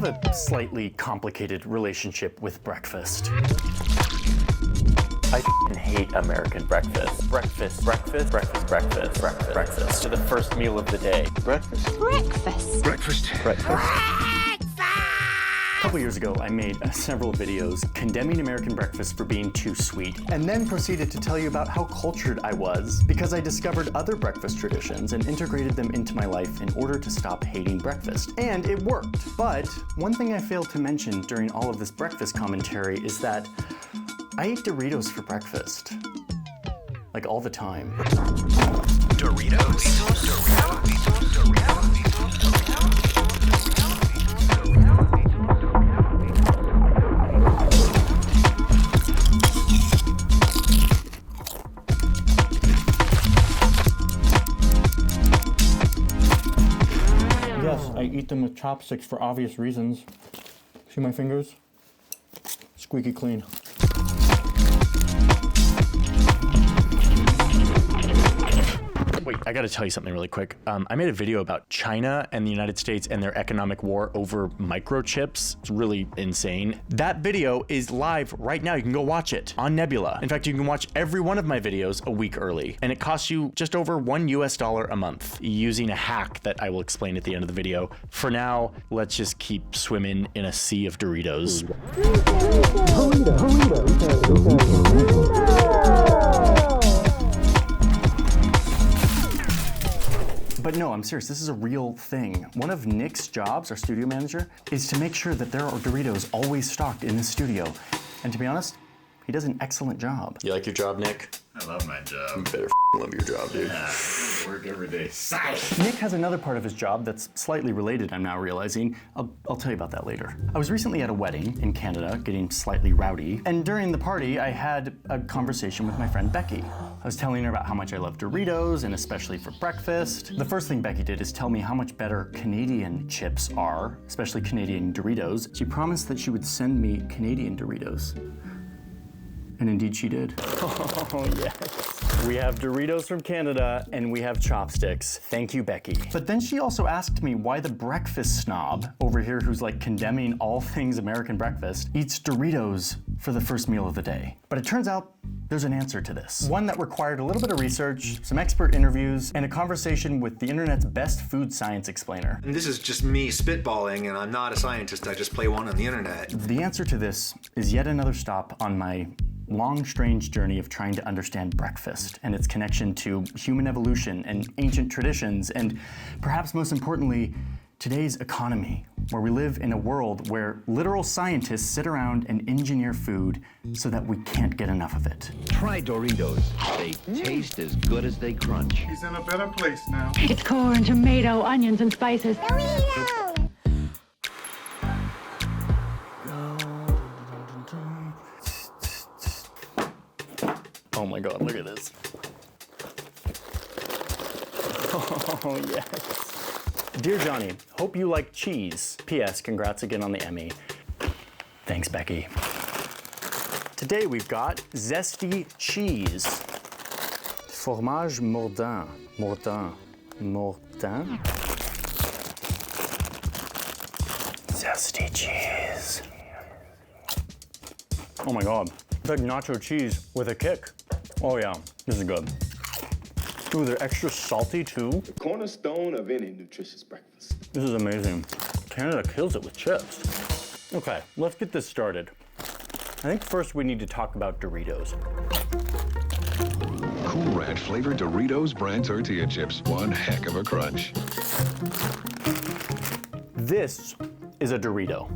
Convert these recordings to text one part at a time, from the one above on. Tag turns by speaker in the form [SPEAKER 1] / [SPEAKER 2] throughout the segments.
[SPEAKER 1] a slightly complicated relationship with breakfast. I hate American breakfast. Breakfast. To the first meal of the day. Breakfast. A couple years ago, I made several videos condemning American breakfast for being too sweet, and then proceeded to tell you about how cultured I was because I discovered other breakfast traditions and integrated them into my life in order to stop hating breakfast. And it worked. But one thing I failed to mention during all of this breakfast commentary is that I eat Doritos for breakfast. Like all the time.
[SPEAKER 2] Doritos.
[SPEAKER 1] Yes, I eat them with chopsticks for obvious reasons. See my fingers? Squeaky clean. Wait, I gotta tell you something really quick. I made a video about China and the United States and their economic war over microchips. It's really insane. That video is live right now. You can go watch it on Nebula. In fact, you can watch every one of my videos a week early, and it costs you just over $1 a month using a hack that I will explain at the end of the video. For now, let's just keep swimming in a sea of Doritos. But no, I'm serious, this is a real thing. One of Nick's jobs, our studio manager, is to make sure that there are Doritos always stocked in the studio. And to be honest, he does an excellent job. You like your job, Nick?
[SPEAKER 3] I love my job.
[SPEAKER 1] You better love your job, dude.
[SPEAKER 3] Yeah, work every day.
[SPEAKER 1] Nick has another part of his job that's slightly related, I'm now realizing. I'll tell you about that later. I was recently at a wedding in Canada, getting slightly rowdy, and during the party, I had a conversation with my friend Becky. I was telling her about how much I love Doritos, and especially for breakfast. The first thing Becky did is tell me how much better Canadian chips are, especially Canadian Doritos. She promised that she would send me Canadian Doritos. And indeed she did. Oh, yes. We have Doritos from Canada, and we have chopsticks. Thank you, Becky. But then she also asked me why the breakfast snob over here, who's like condemning all things American breakfast, eats Doritos for the first meal of the day. But it turns out there's an answer to this. One that required a little bit of research, some expert interviews, and a conversation with the internet's best food science explainer.
[SPEAKER 4] And this is just me spitballing, and I'm not a scientist, I just play one on the internet.
[SPEAKER 1] The answer to this is yet another stop on my long, strange journey of trying to understand breakfast and its connection to human evolution and ancient traditions, and perhaps most importantly, today's economy, where we live in a world where literal scientists sit around and engineer food so that we can't get enough of it.
[SPEAKER 2] Try Doritos. They taste as good as they crunch.
[SPEAKER 3] He's in a better place now.
[SPEAKER 5] It's corn, tomato, onions, and spices.
[SPEAKER 6] Dorito!
[SPEAKER 1] Oh my God, look at this. Oh, yes. Dear Johnny, hope you like cheese. P.S. Congrats again on the Emmy. Thanks, Becky. Today we've got zesty cheese. Fromage Mordant. Zesty cheese. Oh my God, it's like nacho cheese with a kick. Oh yeah, this is good. Ooh, they're extra salty too.
[SPEAKER 7] The cornerstone of any nutritious breakfast.
[SPEAKER 1] This is amazing. Canada kills it with chips. Okay, let's get this started. I think first we need to talk about Doritos.
[SPEAKER 8] Cool Ranch flavored Doritos brand tortilla chips. One heck of a crunch.
[SPEAKER 1] This is a Dorito.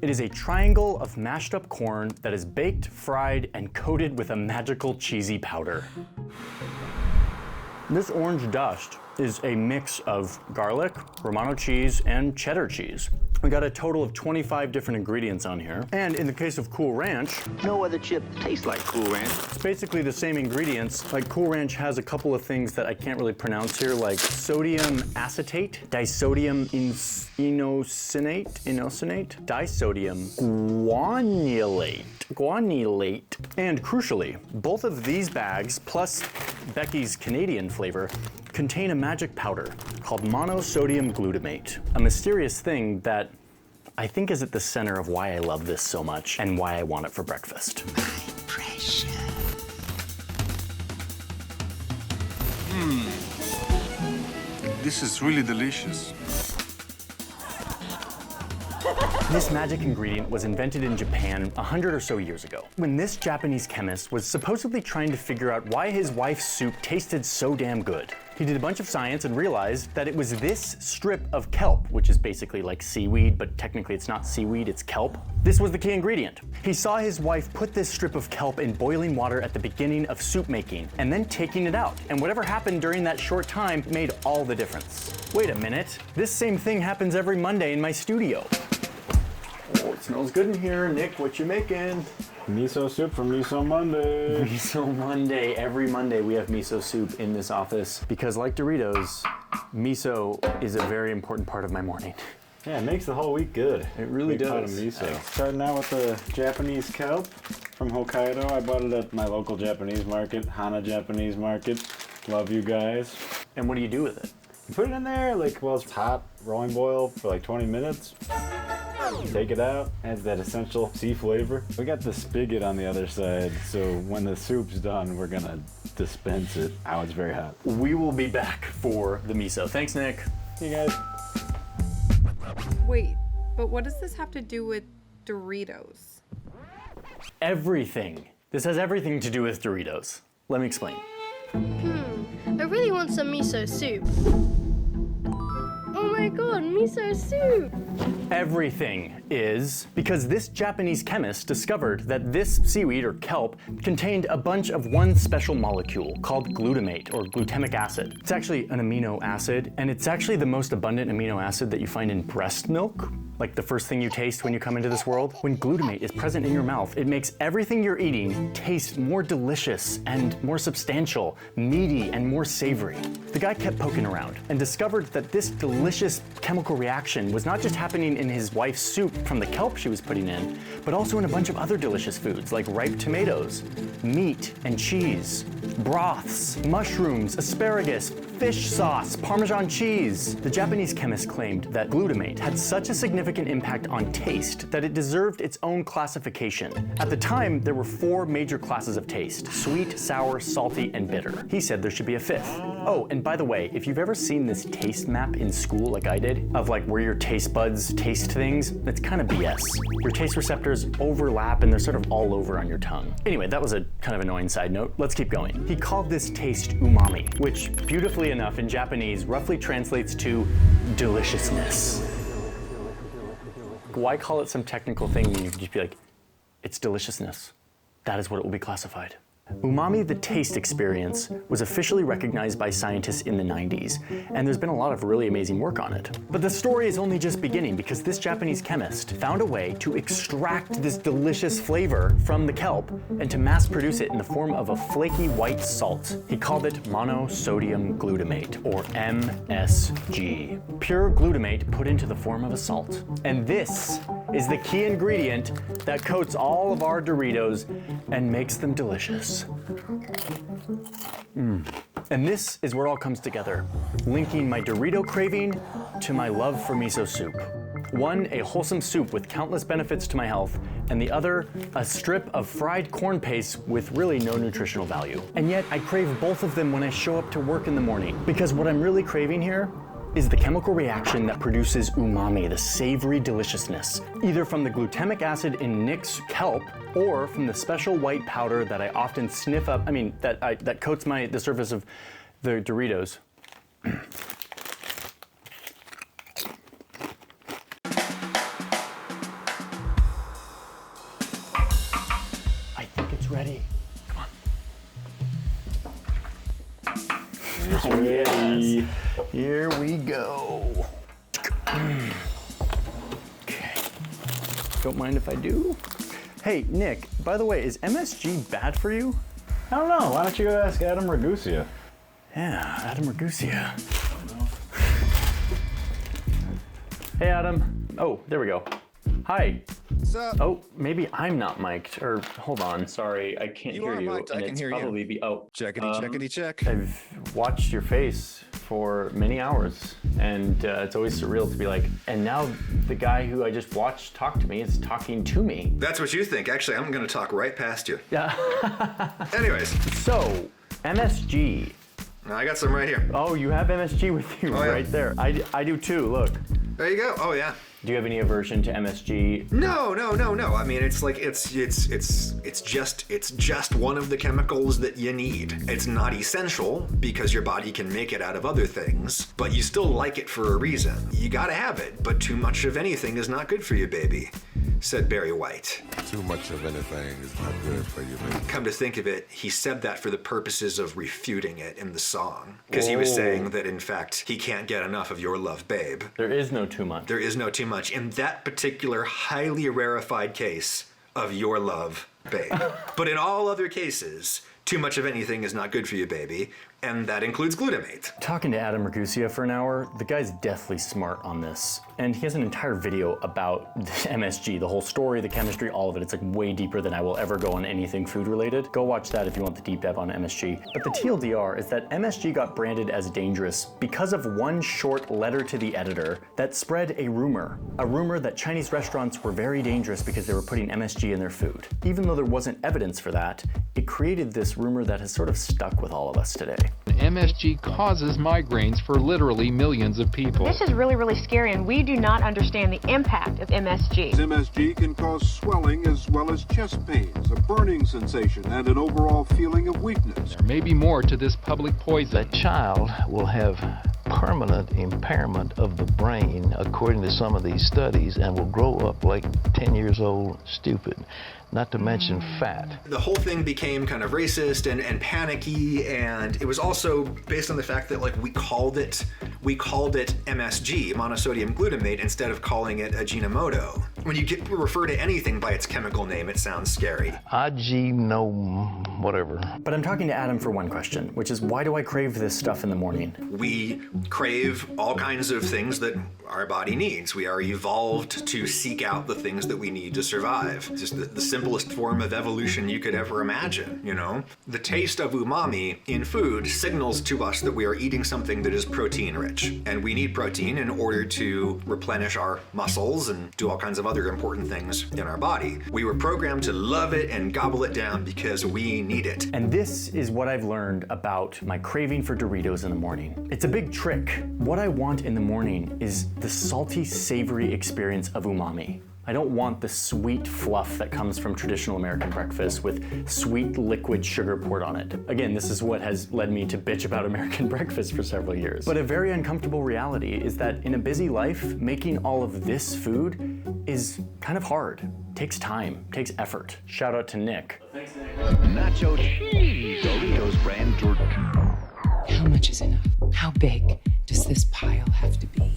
[SPEAKER 1] It is a triangle of mashed up corn that is baked, fried, and coated with a magical cheesy powder. This orange dust is a mix of garlic, Romano cheese, and cheddar cheese. We got a total of 25 different ingredients on here. And in the case of Cool Ranch,
[SPEAKER 2] No other chip tastes like Cool Ranch.
[SPEAKER 1] it's basically the same ingredients. Like Cool Ranch has a couple of things that I can't really pronounce here, like sodium acetate, disodium inosinate, disodium guanylate. And crucially, both of these bags, plus Becky's Canadian flavor, contain a magic powder called monosodium glutamate, a mysterious thing that I think is at the center of why I love this so much and why I want it for breakfast.
[SPEAKER 3] This is really delicious.
[SPEAKER 1] This magic ingredient was invented in Japan 100 or so years ago, when this Japanese chemist was supposedly trying to figure out why his wife's soup tasted so damn good. He did a bunch of science and realized that it was this strip of kelp, which is basically like seaweed, but technically it's not seaweed, it's kelp. This was the key ingredient. He saw his wife put this strip of kelp in boiling water at the beginning of soup making, and then taking it out. And whatever happened during that short time made all the difference. Wait a minute, this same thing happens every Monday in my studio. Oh, it smells good in here. Nick, what you making?
[SPEAKER 6] Miso soup for Miso Monday.
[SPEAKER 1] Miso Monday. Every Monday we have miso soup in this office because, like Doritos, miso is a very important part of my morning.
[SPEAKER 6] Yeah, it makes the whole week good.
[SPEAKER 1] It really
[SPEAKER 6] Big pot of
[SPEAKER 1] does.
[SPEAKER 6] miso. Starting out with the Japanese kelp from Hokkaido. I bought it at my local Japanese market, Hana Japanese Market. Love you guys.
[SPEAKER 1] And what do you do with it?
[SPEAKER 6] You put it in there, like, well, it's hot, rolling boil for like 20 minutes. Take it out, adds that essential sea flavor. We got the spigot on the other side, so when the soup's done, we're gonna dispense it. Oh, it's very hot.
[SPEAKER 1] We will be back for the miso. Thanks, Nick.
[SPEAKER 6] Hey guys.
[SPEAKER 9] Wait, but what does this have to do with Doritos?
[SPEAKER 1] Everything. This has everything to do with Doritos. Let me explain.
[SPEAKER 10] I really want some miso soup. Oh my god, miso soup!
[SPEAKER 1] Everything is because this Japanese chemist discovered that this seaweed or kelp contained a bunch of one special molecule called glutamate or glutamic acid. It's actually an amino acid, and it's actually the most abundant amino acid that you find in breast milk, like the first thing you taste when you come into this world. When glutamate is present in your mouth, it makes everything you're eating taste more delicious and more substantial, meaty and more savory. The guy kept poking around and discovered that this delicious chemical reaction was not just happening in his wife's soup from the kelp she was putting in, but also in a bunch of other delicious foods like ripe tomatoes, meat and cheese, broths, mushrooms, asparagus, fish sauce, Parmesan cheese. The Japanese chemist claimed that glutamate had such a significant impact on taste that it deserved its own classification. At the time, there were 4 major classes of taste: sweet, sour, salty, and bitter. He said there should be a 5th. Oh, and by the way, if you've ever seen this taste map in school like I did, of like where your taste buds taste things, it's kind of BS. Your taste receptors overlap and they're sort of all over on your tongue. Anyway, that was a kind of annoying side note. Let's keep going. He called this taste umami, which beautifully enough in Japanese roughly translates to deliciousness. Why call it some technical thing when you could just be like, it's deliciousness? That is what it will be classified. Umami, the taste experience, was officially recognized by scientists in the 90s, and there's been a lot of really amazing work on it. But the story is only just beginning because this Japanese chemist found a way to extract this delicious flavor from the kelp and to mass produce it in the form of a flaky white salt. He called it monosodium glutamate, or MSG. Pure glutamate put into the form of a salt. And this is the key ingredient that coats all of our Doritos and makes them delicious. And this is where it all comes together, linking my Dorito craving to my love for miso soup. One, a wholesome soup with countless benefits to my health, and the other, a strip of fried corn paste with really no nutritional value. And yet I crave both of them when I show up to work in the morning, because what I'm really craving here is the chemical reaction that produces umami, the savory deliciousness, either from the glutamic acid in Nick's kelp or from the special white powder that I often sniff up, that coats the surface of the Doritos. I think it's ready. Come on.
[SPEAKER 6] It's ready.
[SPEAKER 1] Here we go. Okay. Don't mind if I do. Hey, Nick, by the way, is MSG bad for you?
[SPEAKER 6] I don't know. Why don't you go ask Adam Ragusia?
[SPEAKER 1] Yeah, Adam Ragusia. Hey, Adam. Oh, there we go. Hi.
[SPEAKER 4] What's up?
[SPEAKER 1] Oh, maybe I'm not mic'd, or hold on. Sorry, I can't
[SPEAKER 4] You
[SPEAKER 1] hear
[SPEAKER 4] are
[SPEAKER 1] you.
[SPEAKER 4] mic'd. I can hear you.
[SPEAKER 1] Probably be. Oh,
[SPEAKER 4] Checkity, checkity, check.
[SPEAKER 1] I've watched your face for many hours, and it's always surreal to be like, and now the guy who I just watched talk to me is talking to me.
[SPEAKER 4] That's what you think. Actually, I'm gonna talk right past you.
[SPEAKER 1] Yeah.
[SPEAKER 4] Anyways.
[SPEAKER 1] So, MSG.
[SPEAKER 4] I got some right here.
[SPEAKER 1] Oh, you have MSG with you right there. I do too, look.
[SPEAKER 4] There you go. Oh yeah.
[SPEAKER 1] Do you have any aversion to MSG?
[SPEAKER 4] No. I mean, it's like it's just one of the chemicals that you need. It's not essential because your body can make it out of other things, but you still like it for a reason. You gotta have it, but too much of anything is not good for you, baby, said Barry White.
[SPEAKER 11] Too much of anything is not good for you, baby.
[SPEAKER 4] Come to think of it, he said that for the purposes of refuting it in the song. Because he was saying that, in fact, he can't get enough of your love, babe.
[SPEAKER 1] There is no too much.
[SPEAKER 4] There is no too much. In that particular highly rarefied case of your love, babe. But in all other cases, too much of anything is not good for you, baby. And that includes glutamate.
[SPEAKER 1] Talking to Adam Ragusa for an hour, the guy's deathly smart on this. And he has an entire video about MSG, the whole story, the chemistry, all of it. It's like way deeper than I will ever go on anything food related. Go watch that if you want the deep dive on MSG. But the TLDR is that MSG got branded as dangerous because of one short letter to the editor that spread a rumor that Chinese restaurants were very dangerous because they were putting MSG in their food. Even though there wasn't evidence for that, it created this rumor that has sort of stuck with all of us today.
[SPEAKER 12] MSG causes migraines for literally millions of people.
[SPEAKER 5] This is really, really scary, and we do not understand the impact of MSG.
[SPEAKER 11] MSG can cause swelling as well as chest pains, a burning sensation, and an overall feeling of weakness.
[SPEAKER 12] There may be more to this public poison.
[SPEAKER 2] That child will have permanent impairment of the brain, according to some of these studies, and will grow up like 10 years old, stupid. Not to mention fat.
[SPEAKER 4] The whole thing became kind of racist and panicky, and it was also based on the fact that like we called it MSG, monosodium glutamate, instead of calling it Ajinomoto. When you refer to anything by its chemical name, it sounds scary.
[SPEAKER 2] Whatever.
[SPEAKER 1] But I'm talking to Adam for one question, which is why do I crave this stuff in the morning?
[SPEAKER 4] We crave all kinds of things that our body needs. We are evolved to seek out the things that we need to survive. Just the simplest form of evolution you could ever imagine, you know? The taste of umami in food signals to us that we are eating something that is protein rich. And we need protein in order to replenish our muscles and do all kinds of other important things in our body. We were programmed to love it and gobble it down because we need it.
[SPEAKER 1] And this is what I've learned about my craving for Doritos in the morning. It's a big trick. What I want in the morning is the salty, savory experience of umami. I don't want the sweet fluff that comes from traditional American breakfast with sweet liquid sugar poured on it. Again, this is what has led me to bitch about American breakfast for several years. But a very uncomfortable reality is that in a busy life, making all of this food is kind of hard. Takes time, takes effort. Shout out to Nick.
[SPEAKER 2] Thanks, Nick. Nacho cheese. Doritos brand tortilla.
[SPEAKER 13] How much is enough? How big does this pile have to be?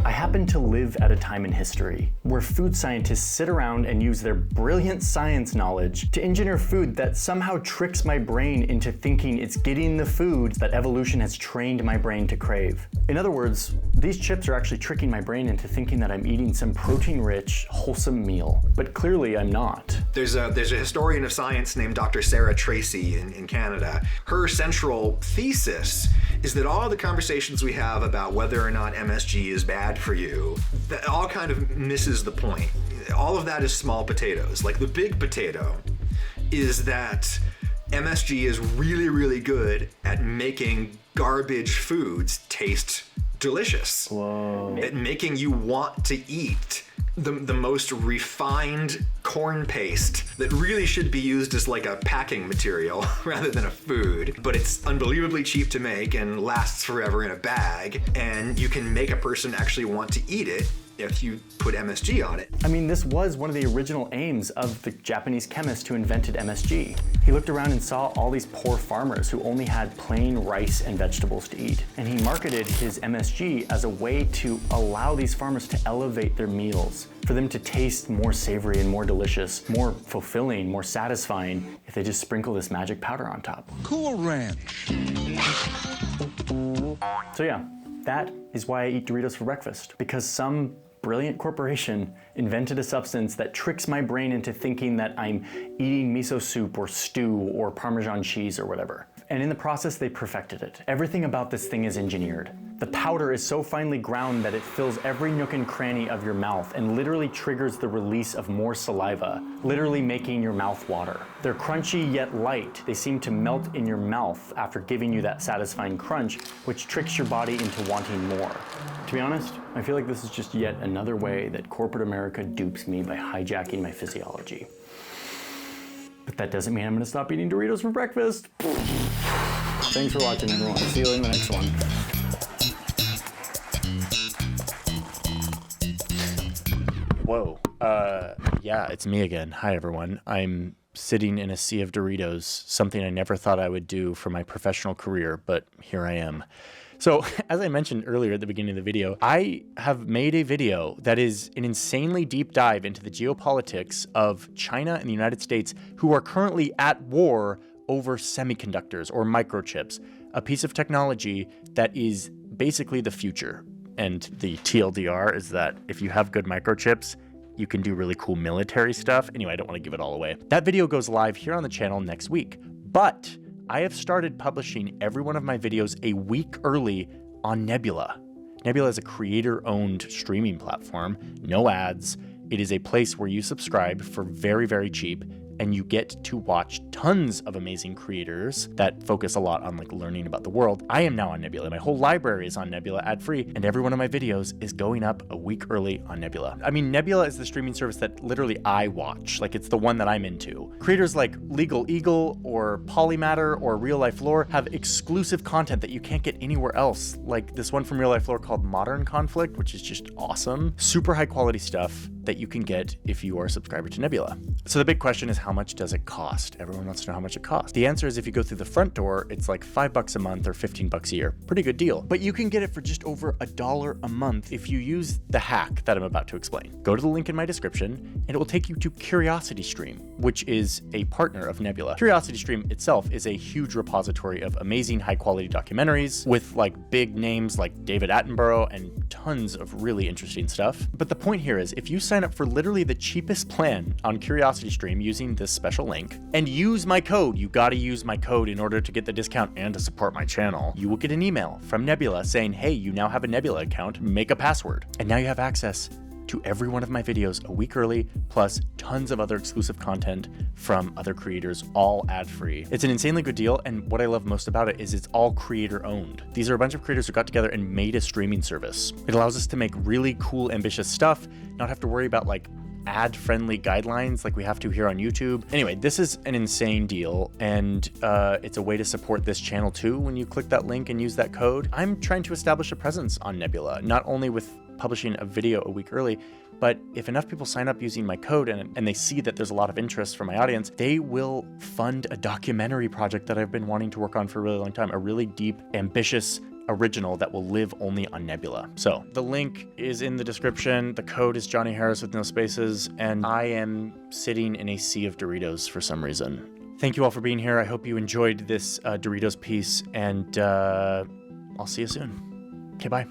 [SPEAKER 1] I happen to live at a time in history where food scientists sit around and use their brilliant science knowledge to engineer food that somehow tricks my brain into thinking it's getting the food that evolution has trained my brain to crave. In other words, these chips are actually tricking my brain into thinking that I'm eating some protein-rich, wholesome meal. But clearly I'm not.
[SPEAKER 4] There's a historian of science named Dr. Sarah Tracy in Canada. Her central thesis is that all the conversations we have about whether or not MSG is bad for you, that all kind of misses the point. All of that is small potatoes. Like the big potato is that MSG is really, really good at making garbage foods taste delicious.
[SPEAKER 1] Whoa.
[SPEAKER 4] At making you want to eat the most refined corn paste that really should be used as like a packing material rather than a food. But it's unbelievably cheap to make and lasts forever in a bag, and you can make a person actually want to eat it if you put MSG on it.
[SPEAKER 1] I mean, this was one of the original aims of the Japanese chemist who invented MSG. He looked around and saw all these poor farmers who only had plain rice and vegetables to eat. And he marketed his MSG as a way to allow these farmers to elevate their meals, for them to taste more savory and more delicious, more fulfilling, more satisfying if they just sprinkle this magic powder on top.
[SPEAKER 11] Cool Ranch.
[SPEAKER 1] So yeah, that is why I eat Doritos for breakfast, because some brilliant corporation invented a substance that tricks my brain into thinking that I'm eating miso soup or stew or Parmesan cheese or whatever. and in the process they perfected it. Everything about this thing is engineered. The powder is so finely ground that it fills every nook and cranny of your mouth and literally triggers the release of more saliva, literally making your mouth water. They're crunchy yet light. They seem to melt in your mouth after giving you that satisfying crunch, which tricks your body into wanting more. To be honest, I feel like this is just yet another way that corporate America dupes me by hijacking my physiology. But that doesn't mean I'm gonna stop eating Doritos for breakfast. Thanks for watching, everyone. See you in the next one. Whoa. Yeah, it's me again. Hi, everyone. I'm sitting in a sea of Doritos, something I never thought I would do for my professional career, but here I am. So, as I mentioned earlier at the beginning of the video, I have made a video that is an insanely deep dive into the geopolitics of China and the United States, who are currently at war over semiconductors or microchips, a piece of technology that is basically the future. And the TLDR is that if you have good microchips, you can do really cool military stuff. Anyway, I don't want to give it all away. That video goes live here on the channel next week, but I have started publishing every one of my videos a week early on Nebula. Nebula is a creator-owned streaming platform, no ads. It is a place where you subscribe for very, very cheap, and you get to watch tons of amazing creators that focus a lot on like learning about the world. I am now on Nebula. My whole library is on Nebula ad-free, and every one of my videos is going up a week early on Nebula. I mean, Nebula is the streaming service that literally I watch. Like, it's the one that I'm into. Creators like Legal Eagle or Polymatter or Real Life Lore have exclusive content that you can't get anywhere else. Like this one from Real Life Lore called Modern Conflict, which is just awesome. Super high quality stuff that you can get if you are a subscriber to Nebula. So the big question is, how much does it cost? Everyone wants to know how much it costs. The answer is, if you go through the front door, it's like $5 a month or $15 a year. Pretty good deal. But you can get it for just over $1 a month if you use the hack that I'm about to explain. Go to the link in my description and it will take you to CuriosityStream, which is a partner of Nebula. CuriosityStream itself is a huge repository of amazing high quality documentaries with like big names like David Attenborough and tons of really interesting stuff. But the point here is, if you sign up for literally the cheapest plan on CuriosityStream using this special link and use my code, you gotta use my code in order to get the discount and to support my channel, you will get an email from Nebula saying, hey, you now have a Nebula account, make a password. And now you have access to every one of my videos a week early, plus tons of other exclusive content from other creators, all ad-free. It's an insanely good deal, and what I love most about it is it's all creator-owned. These are a bunch of creators who got together and made a streaming service. It allows us to make really cool, ambitious stuff, not have to worry about like ad-friendly guidelines like we have to here on YouTube. Anyway, this is an insane deal, and it's a way to support this channel too when you click that link and use that code. I'm trying to establish a presence on Nebula, not only with publishing a video a week early, but if enough people sign up using my code and they see that there's a lot of interest from my audience, they will fund a documentary project that I've been wanting to work on for a really long time, a really deep, ambitious original that will live only on Nebula. So the link is in the description. The code is Johnny Harris with no spaces, and I am sitting in a sea of Doritos for some reason. Thank you all for being here. I hope you enjoyed this Doritos piece, and I'll see you soon. Okay, bye.